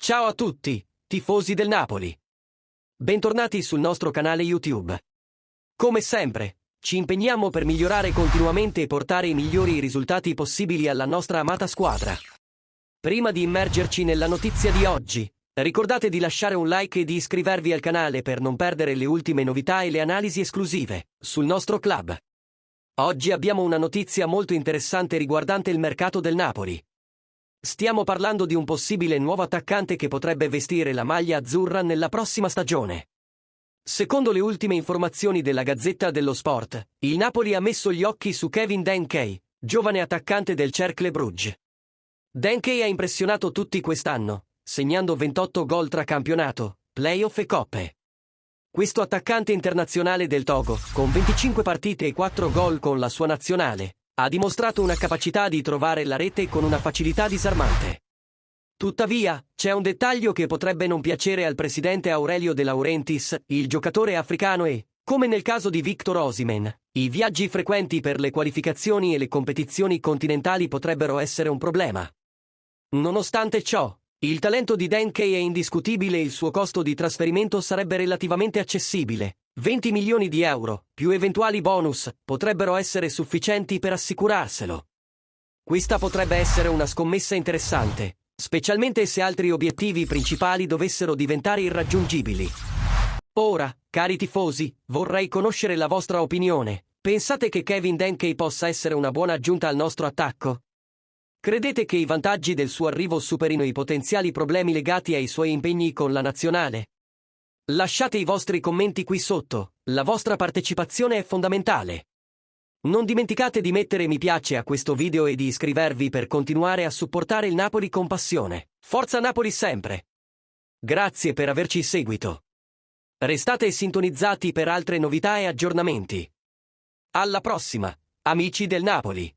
Ciao a tutti, tifosi del Napoli. Bentornati sul nostro canale YouTube. Come sempre, ci impegniamo per migliorare continuamente e portare i migliori risultati possibili alla nostra amata squadra. Prima di immergerci nella notizia di oggi, ricordate di lasciare un like e di iscrivervi al canale per non perdere le ultime novità e le analisi esclusive sul nostro club. Oggi abbiamo una notizia molto interessante riguardante il mercato del Napoli. Stiamo parlando di un possibile nuovo attaccante che potrebbe vestire la maglia azzurra nella prossima stagione. Secondo le ultime informazioni della Gazzetta dello Sport, il Napoli ha messo gli occhi su Kevin Denckey, giovane attaccante del Cercle Brugge. Denckey ha impressionato tutti quest'anno, segnando 28 gol tra campionato, playoff e coppe. Questo attaccante internazionale del Togo, con 25 partite e 4 gol con la sua nazionale, ha dimostrato una capacità di trovare la rete con una facilità disarmante. Tuttavia, c'è un dettaglio che potrebbe non piacere al presidente Aurelio De Laurentiis, il giocatore africano e, come nel caso di Victor Osimhen, i viaggi frequenti per le qualificazioni e le competizioni continentali potrebbero essere un problema. Nonostante ciò, il talento di Denckey è indiscutibile e il suo costo di trasferimento sarebbe relativamente accessibile. 20 milioni di euro, più eventuali bonus, potrebbero essere sufficienti per assicurarselo. Questa potrebbe essere una scommessa interessante, specialmente se altri obiettivi principali dovessero diventare irraggiungibili. Ora, cari tifosi, vorrei conoscere la vostra opinione. Pensate che Kevin Denckey possa essere una buona aggiunta al nostro attacco? Credete che i vantaggi del suo arrivo superino i potenziali problemi legati ai suoi impegni con la nazionale? Lasciate i vostri commenti qui sotto, la vostra partecipazione è fondamentale. Non dimenticate di mettere mi piace a questo video e di iscrivervi per continuare a supportare il Napoli con passione. Forza Napoli sempre! Grazie per averci seguito. Restate sintonizzati per altre novità e aggiornamenti. Alla prossima, amici del Napoli!